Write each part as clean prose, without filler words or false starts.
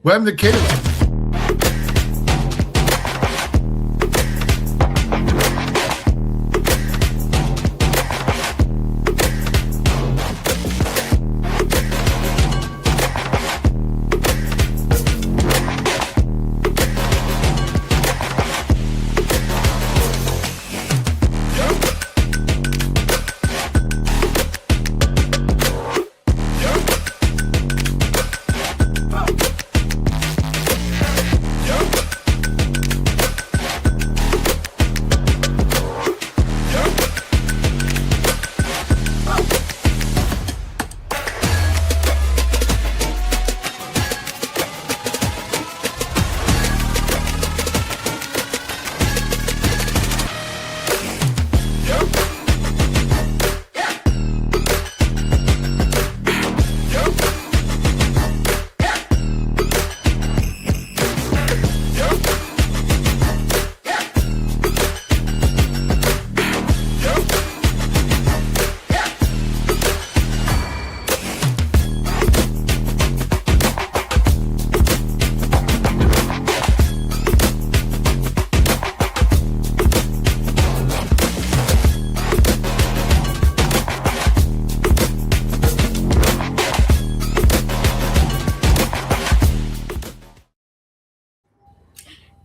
Welcome to Caleb.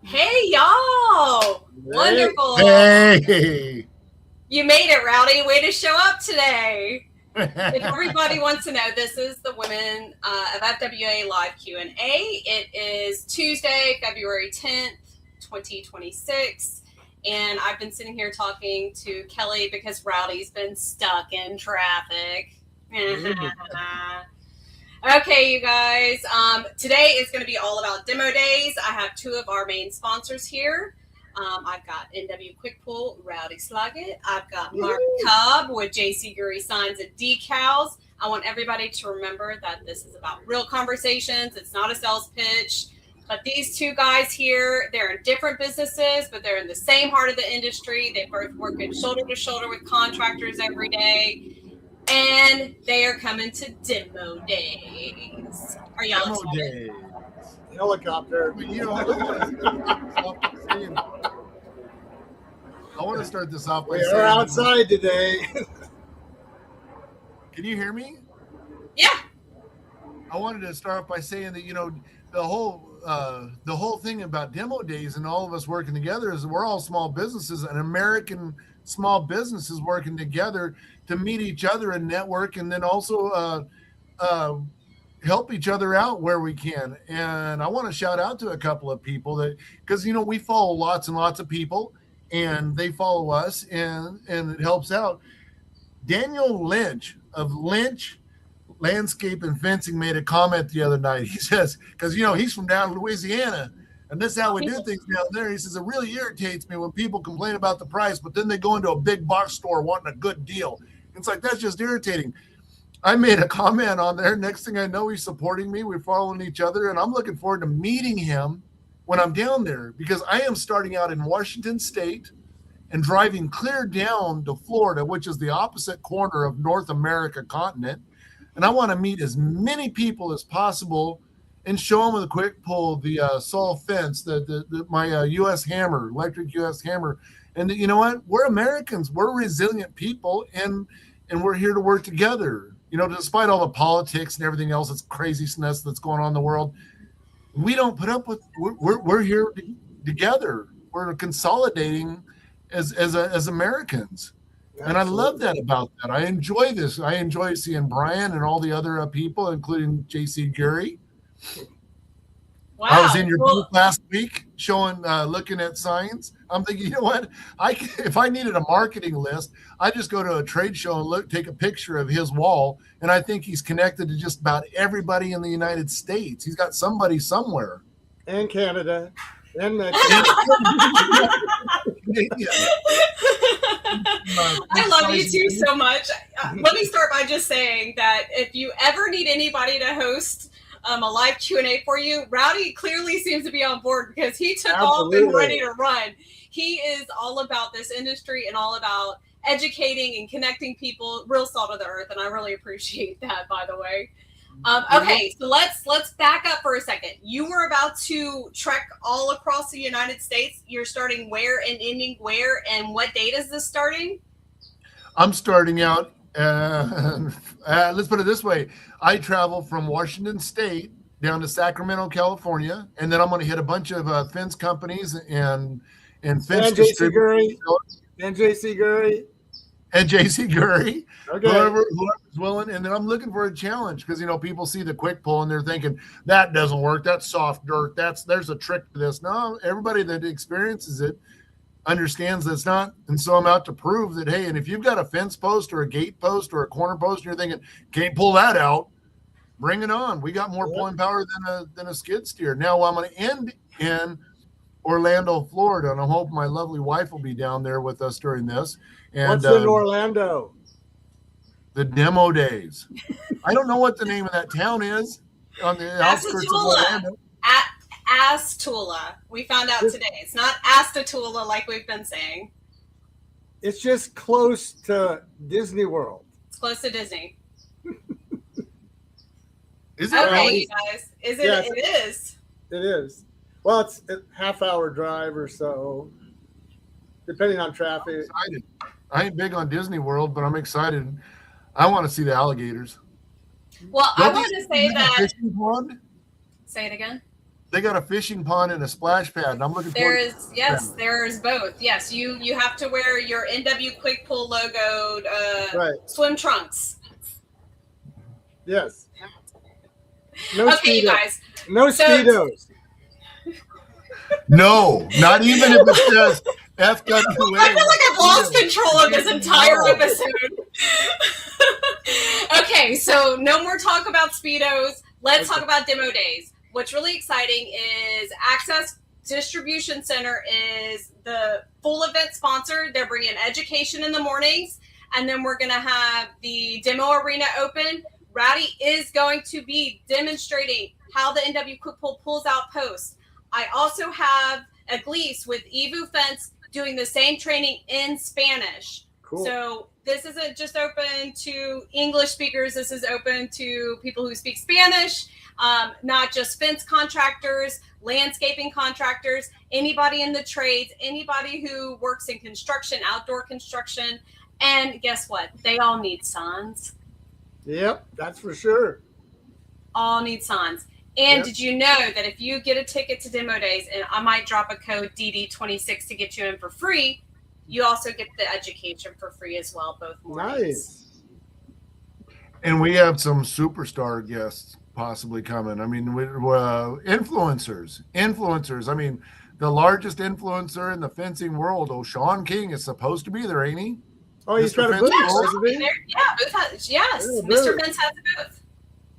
Hey, y'all! Wonderful. Hey. You made it, Rowdy. Way to show up today. If everybody wants to know, this is the Women of FWA Live Q&A. It is Tuesday, February 10th, 2026. And I've been sitting here talking to Kelly because Rowdy's been stuck in traffic. Okay, you guys. Today is going to be all about demo days. I have two of our main sponsors here. I've got NW Quick Pull, Rowdy Sloggett. I've got Mark Cobb with JC Gurry Signs and Decals. I want everybody to remember that this is about real conversations. It's not a sales pitch. But these two guys here, they're in different businesses, but they're in the same heart of the industry. They both work shoulder to shoulder with contractors every day. And they are coming to demo days. Are y'all Demo excited? days. Helicopter. But you know, I want to start this off by We saying, are outside today. Can you hear me? Yeah. I wanted to start off by saying that, you know, the whole thing about demo days and all of us working together is we're all small businesses and American small businesses working together to meet each other and network, and then also help each other out where we can. And I want to shout out to a couple of people that, because, you know, we follow lots and lots of people and they follow us, and it helps out. Daniel Lynch of Lynch Landscape and Fencing made a comment the other night. He says, because, you know, he's from down in Louisiana, and this is how we do things down there. He says, it really irritates me when people complain about the price, but then they go into a big box store wanting a good deal. It's like, that's just irritating. I made a comment on there. Next thing I know, he's supporting me. We're following each other, and I'm looking forward to meeting him when I'm down there, because I am starting out in Washington State and driving clear down to Florida, which is the opposite corner of North America continent. And I want to meet as many people as possible and show them with a quick pull the saw fence, my U.S. hammer, electric U.S. hammer. And you know what? We're Americans. We're resilient people, and we're here to work together. You know, despite all the politics and everything else that's craziness that's going on in the world, we don't put up with. We're here together. We're consolidating as Americans. And I love that about that. I enjoy this. I enjoy seeing Brian and all the other people, including JC Gurry. Wow. I was in your booth last week showing, looking at signs. I'm thinking, you know what? If I needed a marketing list, I just go to a trade show and take a picture of his wall. And I think he's connected to just about everybody in the United States. He's got somebody somewhere. And Canada. And Mexico. I love you two so much. Let me start by just saying that if you ever need anybody to host a live Q&A for you, Rowdy clearly seems to be on board, because he took off and ready to run. He is all about this industry and all about educating and connecting people, real salt of the earth, and I really appreciate that, by the way. Okay, so let's back up for a second. You were about to trek all across the United States. You're starting where and ending where, and what date is this starting? I'm starting out. Let's put it this way: I travel from Washington State down to Sacramento, California, and then I'm going to hit a bunch of fence companies and fence JC Gurry. distributors and JC Gurry, Okay. whoever's willing. And then I'm looking for a challenge because people see the quick pull and they're thinking that doesn't work. That's soft dirt. There's a trick to this. No, everybody that experiences it understands that's not. And so I'm out to prove that, hey, and if you've got a fence post or a gate post or a corner post and you're thinking, can't pull that out, bring it on. We got more pulling power than a skid steer. Now I'm going to end in Orlando, Florida, and I'm hoping my lovely wife will be down there with us during this. And What's in Orlando? The Demo Days. I don't know what the name of that town is on the outskirts of Orlando. Astula. We found out today. It's not Astatula like we've been saying. It's just close to Disney World. It's close to Disney. Is it Okay, really? you guys. Is it? Yes. It is. It is. Well, it's a half-hour drive or so, depending on traffic. Excited. I ain't big on Disney World, but I'm excited. I want to see the alligators. Well, I want to say They got a that. fishing pond? Say it again. They got a fishing pond and a splash pad, and I'm looking forward. There's both. Yes, you have to wear your NW Quick Pull logoed Right. swim trunks. Yes. No Okay, you Speedos. guys. No So- Speedos. No, not even if it says FWA. I feel like I've lost control of this entire episode. Okay, so no more talk about Speedos. Let's talk about demo days. What's really exciting is Access Distribution Center is the full event sponsor. They're bringing education in the mornings, and then we're going to have the demo arena open. Rowdy is going to be demonstrating how the NW Quick Pull pulls out posts. I also have Aglise with Evu Fence doing the same training in Spanish. Cool. So this isn't just open to English speakers. This is open to people who speak Spanish, not just fence contractors, landscaping contractors, anybody in the trades, anybody who works in construction, outdoor construction. And guess what? They all need signs. Yep, that's for sure. All need signs. And Yep. did you know that if you get a ticket to Demo Days, and I might drop a code DD26 to get you in for free, you also get the education for free as well, both mornings. Nice. And we have some superstar guests possibly coming. I mean, influencers. I mean, the largest influencer in the fencing world, Sean King, is supposed to be there, ain't he? Oh, he's Mr. trying to Fence put Roll? it, isn't he? Yes, Oh, Mr. really? Vince has a booth.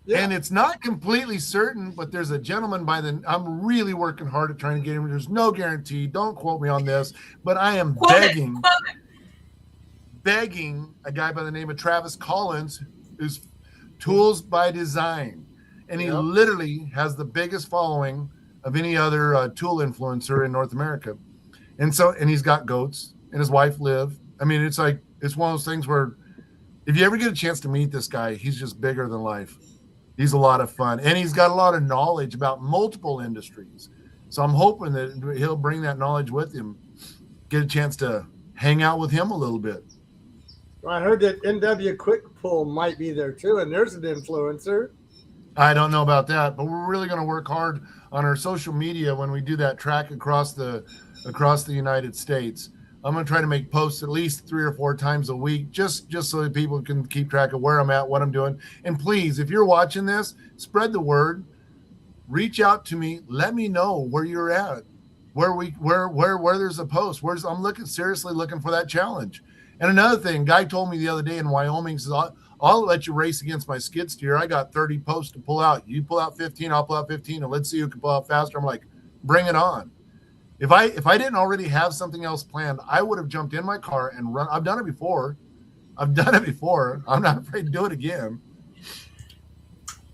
Yeah. And it's not completely certain, but there's a gentleman I'm really working hard at trying to get him. There's no guarantee. Don't quote me on this, but I am Quote it, begging quote it. begging a guy by the name of Travis Collins, who's Tools by Design. And he Yep. literally has the biggest following of any other tool influencer in North America. And he's got goats and his wife Liv. I mean, it's one of those things where if you ever get a chance to meet this guy, he's just bigger than life. He's a lot of fun, and he's got a lot of knowledge about multiple industries. So I'm hoping that he'll bring that knowledge with him, get a chance to hang out with him a little bit. Well, I heard that NW Quick Pull might be there too, and there's an influencer. I don't know about that, but we're really going to work hard on our social media when we do that track across the United States. I'm going to try to make posts at least 3 or 4 times a week, just so that people can keep track of where I'm at, what I'm doing. And please, if you're watching this, spread the word. Reach out to me. Let me know where you're at, where there's a post. I'm seriously looking for that challenge. And another thing, guy told me the other day in Wyoming, says, I'll let you race against my skid steer. I got 30 posts to pull out. You pull out 15, I'll pull out 15, and let's see who can pull out faster. I'm like, bring it on. If I didn't already have something else planned, I would have jumped in my car and run. I've done it before. I'm not afraid to do it again.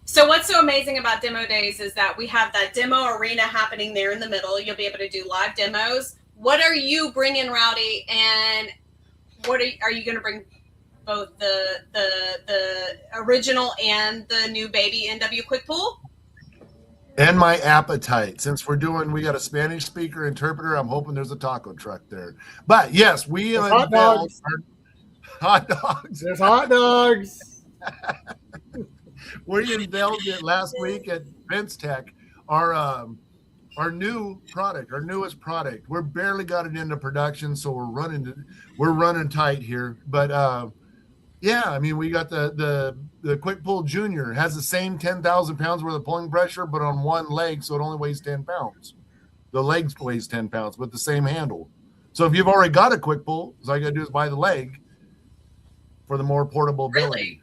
So what's so amazing about Demo Days is that we have that demo arena happening there in the middle. You'll be able to do live demos. What are you bringing, Rowdy? And what are you going to bring both the original and the new baby NW Quick Pull. And my appetite. Since we got a Spanish speaker interpreter, I'm hoping there's a taco truck there. But yes, we There's hot dogs. Hot dogs. There's hot dogs. We unveiled it last week at Vince Tech. Our new product, our newest product. We're barely got it into production, so we're running tight here. But yeah, I mean, we got the Quick Pull Junior. It has the same 10,000 pounds worth of pulling pressure, but on one leg, so it only weighs 10 pounds. The leg weighs 10 pounds with the same handle. So if you've already got a Quick Pull, all you got to do is buy the leg for the more portable ability. Really?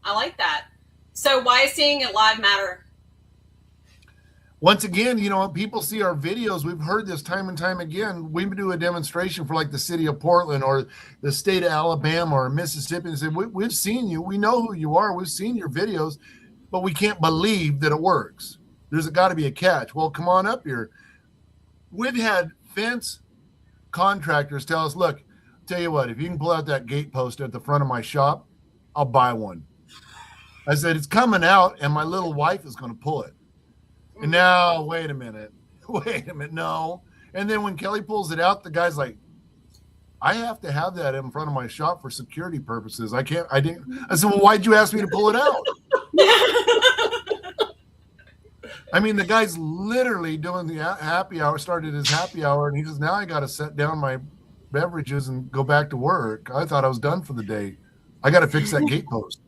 I like that. So why is seeing it live matter? Once again, you know, people see our videos. We've heard this time and time again. We do a demonstration for like the city of Portland or the state of Alabama or Mississippi and say, we've seen you. We know who you are. We've seen your videos, but we can't believe that it works. There's got to be a catch. Well, come on up here. We've had fence contractors tell us, look, tell you what, if you can pull out that gate post at the front of my shop, I'll buy one. I said, it's coming out and my little wife is going to pull it. And now, wait a minute, no. And then when Kelly pulls it out, the guy's like, I have to have that in front of my shop for security purposes. I didn't. I said, well, why'd you ask me to pull it out? I mean, the guy's literally doing the happy hour, started his happy hour, and he says, now I got to set down my beverages and go back to work. I thought I was done for the day. I got to fix that gate post.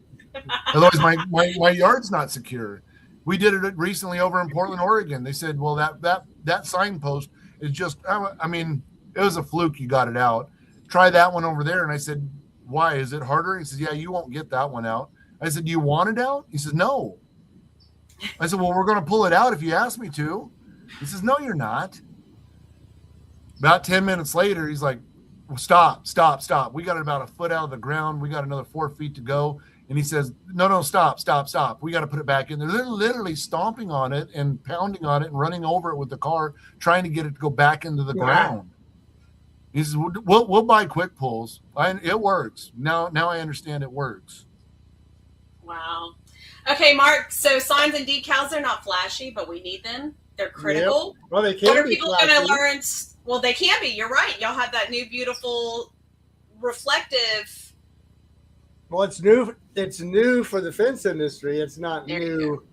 Otherwise, my yard's not secure. We did it recently over in Portland, Oregon. They said, well, that signpost is just, I mean, it was a fluke you got it out. Try that one over there. And I said, why? Is it harder? He says, yeah, you won't get that one out. I said, do you want it out? He says, no. I said, well, we're going to pull it out if you ask me to. He says, no, you're not. About 10 minutes later, he's like, well, stop. We got it about a foot out of the ground. We got another 4 feet to go. And he says, no, stop. We got to put it back in there. They're literally stomping on it and pounding on it and running over it with the car, trying to get it to go back into the ground. He says, we'll buy Quick Pulls. It works. Now I understand it works. Wow. Okay, Mark, so signs and decals are not flashy, but we need them. They're critical. Yep. Well, they can What are be people flashy. going to learn? Well, they can be. You're right. Y'all have that new, beautiful, reflective. Well, it's new. It's new for the fence industry. It's not There you new.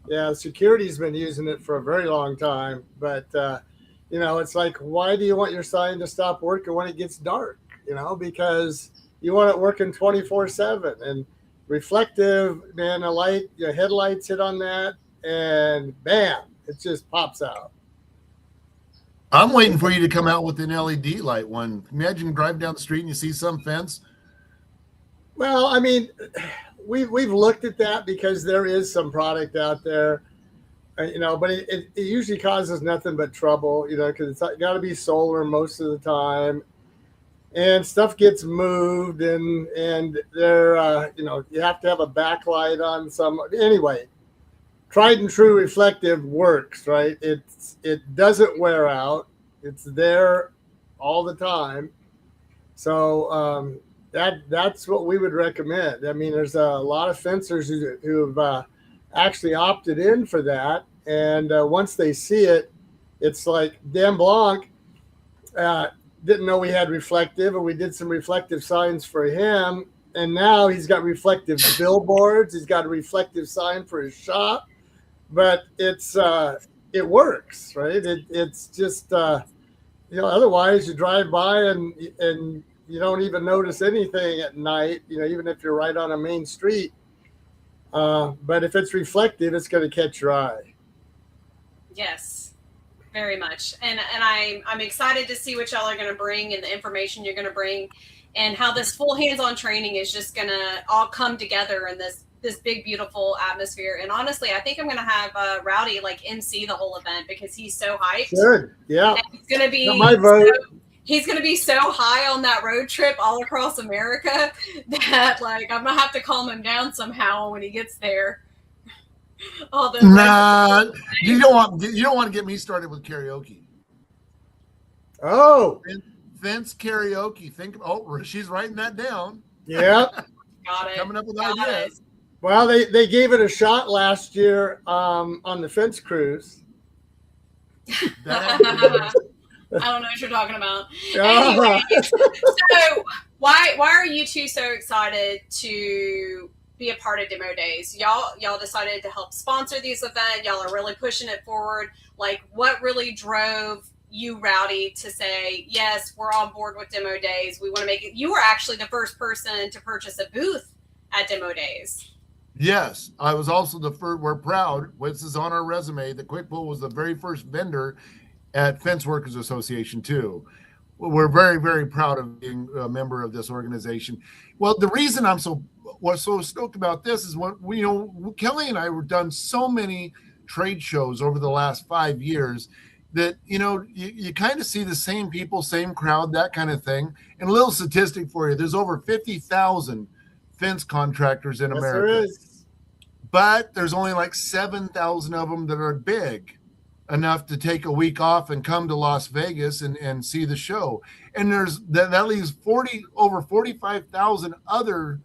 Yeah, security's been using it for a very long time. But, you know, it's like, why do you want your sign to stop working when it gets dark? You know, because you want it working 24/7. And reflective, man, a light, your headlights hit on that, and bam, it just pops out. I'm waiting for you to come out with an LED light one. Imagine driving down the street and you see some fence. Well, I mean, we've looked at that because there is some product out there, you know, but it usually causes nothing but trouble, you know, because it's got to be solar most of the time, and stuff gets moved, and there, you know, you have to have a backlight on some. Anyway, tried and true reflective works, right? It doesn't wear out. It's there all the time. So that's what we would recommend. I mean, there's a lot of fencers who've actually opted in for that. And once they see it, it's like Dan Blanc didn't know we had reflective, and we did some reflective signs for him. And now he's got reflective billboards. He's got a reflective sign for his shop. But it works, right? It's just you know, otherwise you drive by and you don't even notice anything at night, you know, even if you're right on a main street. But if it's reflective, it's going to catch your eye. Yes, very much. And I'm excited to see what y'all are going to bring and the information you're going to bring, and how this full hands-on training is just going to all come together in this big, beautiful atmosphere. And honestly, I think I'm going to have Rowdy like MC the whole event, because he's so hyped. Good. Yeah. And he's going to be Not my vote. He's going to be so high on that road trip all across America that like I'm going to have to calm him down somehow when he gets there. Nah, you don't want to get me started with karaoke. Oh, Fence karaoke. She's writing that down. Yeah. Got it. Coming up with Got ideas. Well, they gave it a shot last year on the fence cruise. That I don't know what you're talking about. Ah. Anyway, so why are you two so excited to be a part of Demo Days? Y'all decided to help sponsor these events. Y'all are really pushing it forward. Like, what really drove you, Rowdy, to say, yes, we're on board with Demo Days. We want to make it. You were actually the first person to purchase a booth at Demo Days. Yes, I was also the first. We're proud. This is on our resume. The Quick Pull was the very first vendor at Fence Workers Association too. We're very, very proud of being a member of this organization. Well, the reason I'm so stoked about this is what we, Kelly and I were done so many trade shows over the last 5 years that, you kind of see the same people, same crowd, that kind of thing. And a little statistic for you, there's over 50,000 fence contractors in America. There is. But there's only like 7,000 of them that are big enough to take a week off and come to Las Vegas and see the show. And that leaves over 45,000 other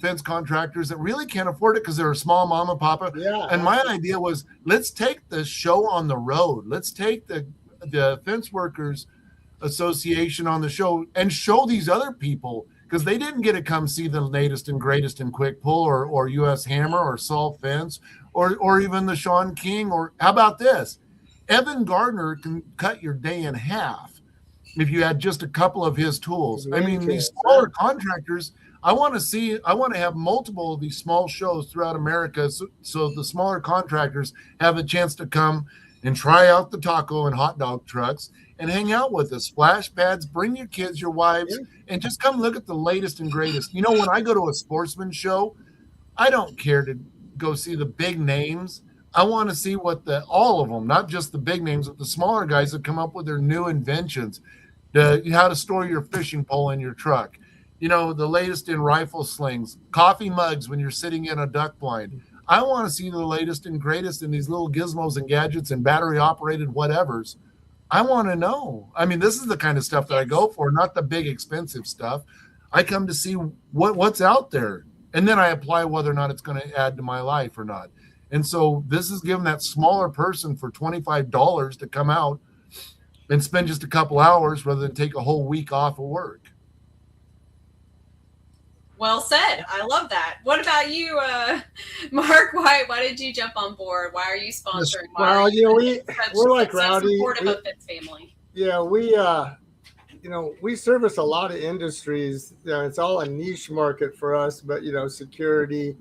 fence contractors that really can't afford it because they're a small mom and papa. Yeah. And my idea was, let's take the show on the road. Let's take the Fence Workers Association on the show and show these other people, because they didn't get to come see the latest and greatest in Quick Pull or US Hammer or Salt Fence or even the Sean King, or how about this? Evan Gardner can cut your day in half if you had just a couple of his tools. I mean, these smaller contractors, I want to have multiple of these small shows throughout America so the smaller contractors have a chance to come and try out the taco and hot dog trucks and hang out with us. Splash pads, bring your kids, your wives, and just come look at the latest and greatest. When I go to a sportsman show, I don't care to go see the big names. I want to see all of them, not just the big names, but the smaller guys that come up with their new inventions, how to store your fishing pole in your truck, the latest in rifle slings, coffee mugs when you're sitting in a duck blind. I want to see the latest and greatest in these little gizmos and gadgets and battery operated whatevers. I want to know. I mean, this is the kind of stuff that I go for, not the big expensive stuff. I come to see what's out there, and then I apply whether or not it's going to add to my life or not. And so this is giving that smaller person for $25 to come out and spend just a couple hours rather than take a whole week off of work. Well said. I love that. What about you, Mark? Why did you jump on board? Why are you sponsoring? Well, we're like Rowdy. Supportive of Fence family. Yeah, we service a lot of industries. It's all a niche market for us, but security,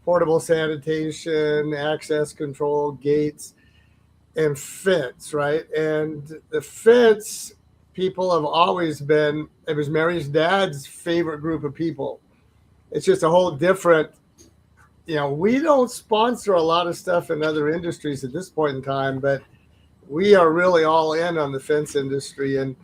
portable sanitation, access control, gates, and fence, right? And the fence people have always been, it was Mary's dad's favorite group of people. It's just a whole different, we don't sponsor a lot of stuff in other industries at this point in time, but we are really all in on the fence industry, and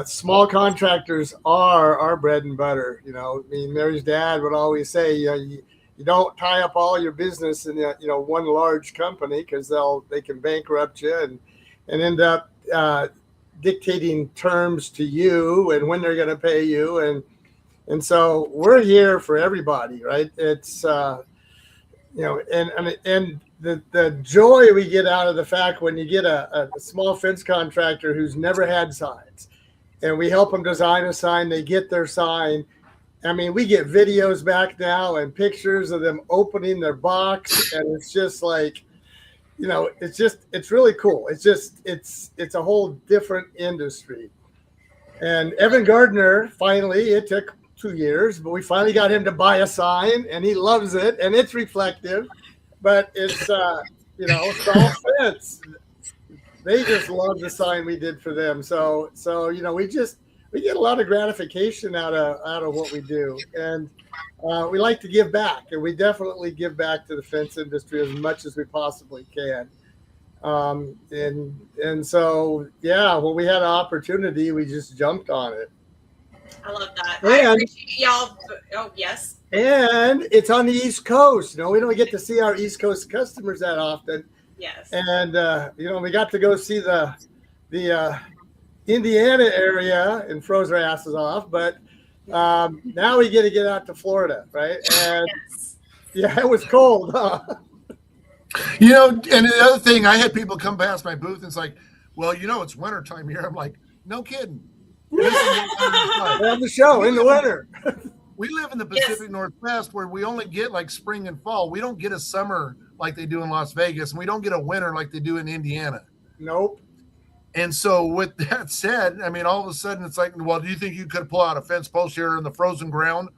small contractors are our bread and butter. Mary's dad would always say, you don't tie up all your business in one large company, because they can bankrupt you and end up dictating terms to you and when they're going to pay you, and so we're here for everybody, right? It's and the joy we get out of the fact when you get a small fence contractor who's never had signs, and we help them design a sign, they get their sign. I mean, we get videos back now and pictures of them opening their box, and it's just like, it's really cool. It's a whole different industry. And Evan Gardner, finally, it took 2 years, but we finally got him to buy a sign, and he loves it, and it's reflective, but it's Salt Fence. They just love the sign we did for them. So we get a lot of gratification out of what we do, and we like to give back, and we definitely give back to the fence industry as much as we possibly can. And so, when we had an opportunity, we just jumped on it. I love that. And, I appreciate y'all. Oh, yes. And it's on the East Coast. We don't get to see our East Coast customers that often. Yes. And we got to go see the Indiana area and froze our asses off, but Now we get to get out to Florida, right? And Yes. yeah, it was cold, huh? You know, and the other thing, I had people come past my booth and it's like, well, you know, it's wintertime here. I'm like, no kidding. This is what winter's like. We have the show in the winter. We live in the Pacific Northwest where we only get like spring and fall. We don't get a summer like they do in Las Vegas, and we don't get a winter like they do in Indiana. Nope. And so with that said, I mean, all of a sudden it's like, well, do you think you could pull out a fence post here in the frozen ground?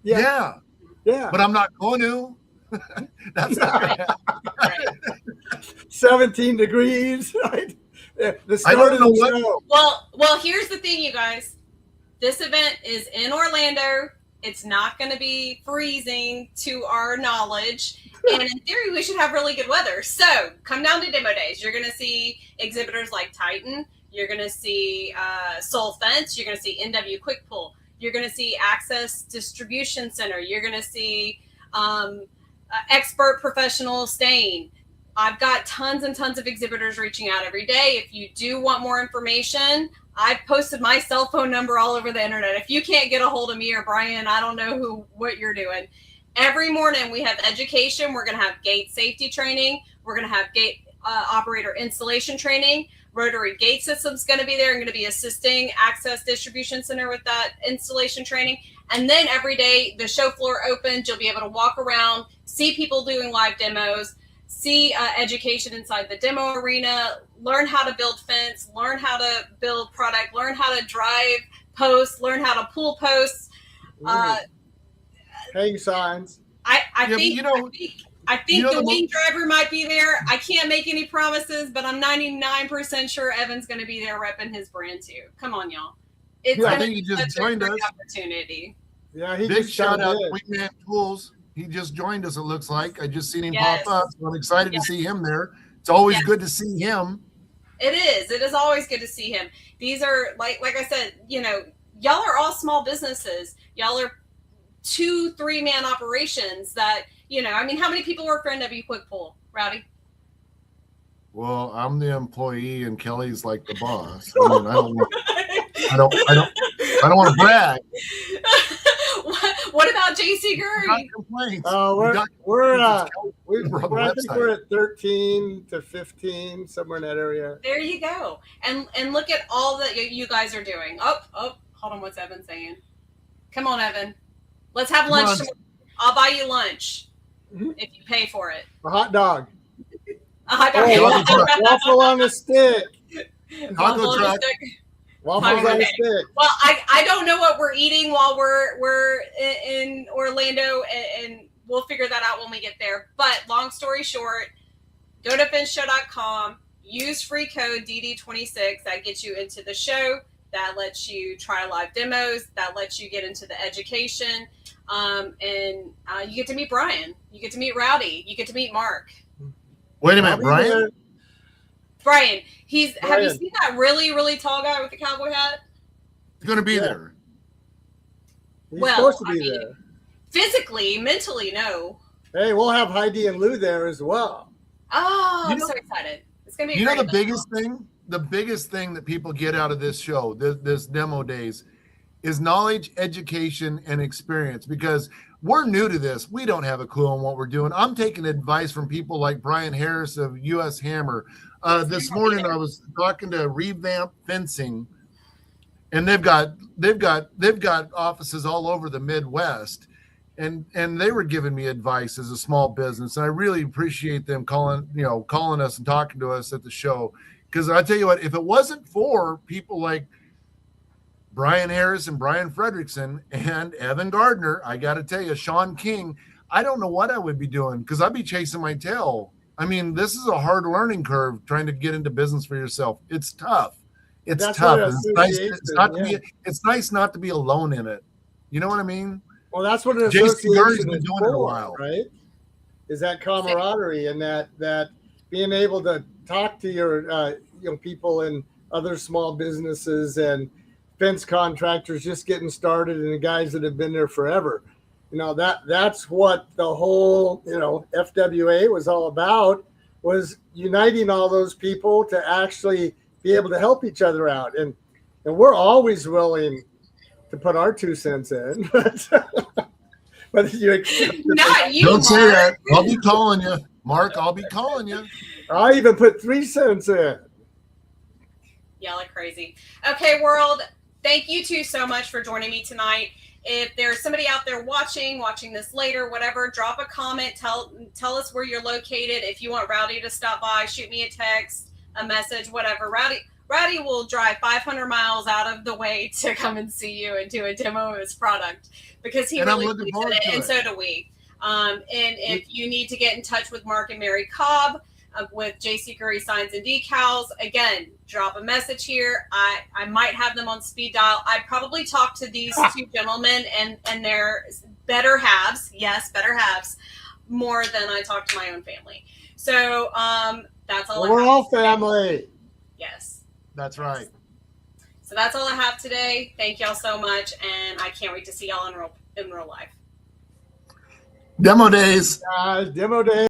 Yeah. But I'm not going to. That's not going to happen. 17 degrees, right? The I start don't of know the what. show. Well, here's the thing, you guys. This event is in Orlando. It's not going to be freezing to our knowledge. And in theory, we should have really good weather. So come down to demo days. You're going to see exhibitors like Titan. You're going to see Soul Fence. You're going to see NW Quick Pull. You're going to see Access Distribution Center. You're going to see Expert Professional Stain. I've got tons and tons of exhibitors reaching out every day. If you do want more information, I've posted my cell phone number all over the internet. If you can't get a hold of me or Brian, I don't know what you're doing. Every morning we have education. We're going to have gate safety training. We're going to have gate operator installation training. Rotary Gate System's going to be there and going to be assisting Access Distribution Center with that installation training. And then every day the show floor opens. You'll be able to walk around, see people doing live demos, see education inside the demo arena, learn how to build fence, learn how to build product, learn how to drive posts, learn how to pull posts. Hang signs. I Yeah, think, but I think you know the the wing driver might be there. I can't make any promises, but I'm 99% sure Evan's going to be there repping his brand too. Come on, y'all. It's I gonna think be he just such a joined great us. opportunity. Yeah, he Big just shout out did. to Wingman Tools. He just joined us, it looks like. I just seen him Yes. pop up. So I'm excited to see him there. It's always Yes. good to see him. It is. It is always good to see him. These are like I said, you know, y'all are all small businesses. Y'all are 2-3 man operations that, you know, I mean, how many people work for NW Quick Pull, Rowdy? Well, I'm the employee and Kelly's like the boss. I mean, I don't want to brag. What about JC Not Gurry? complaints. We're We're on the I think website. we're at 13 to 15, somewhere in that area. There you go. And look at all that you guys are doing. Oh, hold on. What's Evan saying? Come on, Evan. Let's have lunch on. tomorrow. I'll buy you lunch Mhm. if you pay for it. A hot dog. I Oh, don't waffle on a stick. Taco truck. Waffles on a Okay. stick. Well, I don't know what we're eating while we're in Orlando, and we'll figure that out when we get there. But long story short, go to FenceShow.com, use free code DD26. That gets you into the show. That lets you try live demos. That lets you get into the education. And you get to meet Brian. You get to meet Rowdy. You get to meet Mark. Wait a I'll minute, be Brian. there. Brian, have you Brian. seen that really, really tall guy with the cowboy hat? He's going to be Yeah. there. He's Well, supposed to I be mean- there. Physically, mentally, no. Hey, we'll have Heidi and Lou there as well. Oh, You I'm know- so excited. It's going to be You know great. the biggest thing that people get out of this show, this demo days, is knowledge, education, and experience. Because we're new to this, we don't have a clue on what we're doing. I'm taking advice from people like Brian Harris of US Hammer. This morning I was talking to Revamp Fencing, and they've got offices all over the Midwest. And they were giving me advice as a small business, and I really appreciate them calling us and talking to us at the show. Because I tell you what, if it wasn't for people like Brian Harris and Brian Fredrickson and Evan Gardner, I got to tell you, Sean King, I don't know what I would be doing, because I'd be chasing my tail. I mean, this is a hard learning curve trying to get into business for yourself. It's tough. It's That's tough. what It's nice. association, It's nice not to be alone in it. You know what I mean? Well, that's what an Jason association Gurry's is been doing it a for, while. right? Is that camaraderie and that being able to talk to your people in other small businesses and fence contractors just getting started and the guys that have been there forever. You know, that's what the whole, FWA was all about, was uniting all those people to actually be able to help each other out. And we're always willing to put our 2 cents in, but you accept it. Not you, Don't Mark. say that. I'll be calling you, Mark. I'll be calling you. I even put 3 cents in. Y'all are crazy. Okay, world. Thank you two so much for joining me tonight. If there's somebody out there watching this later, whatever, drop a comment. Tell us where you're located. If you want Rowdy to stop by, shoot me a text, a message, whatever. Rowdy will drive 500 miles out of the way to come and see you and do a demo of his product because he really believes in it, and so do we. And if you need to get in touch with Mark and Mary Cobb with JC Curry Signs and Decals, again, drop a message here. I might have them on speed dial. I probably talked to these 2 gentlemen and their better halves, yes, better halves, more than I talk to my own family. So that's all. We're all family. Yes. That's right. So that's all I have today. Thank y'all so much, and I can't wait to see y'all in real life. Demo days. Demo day.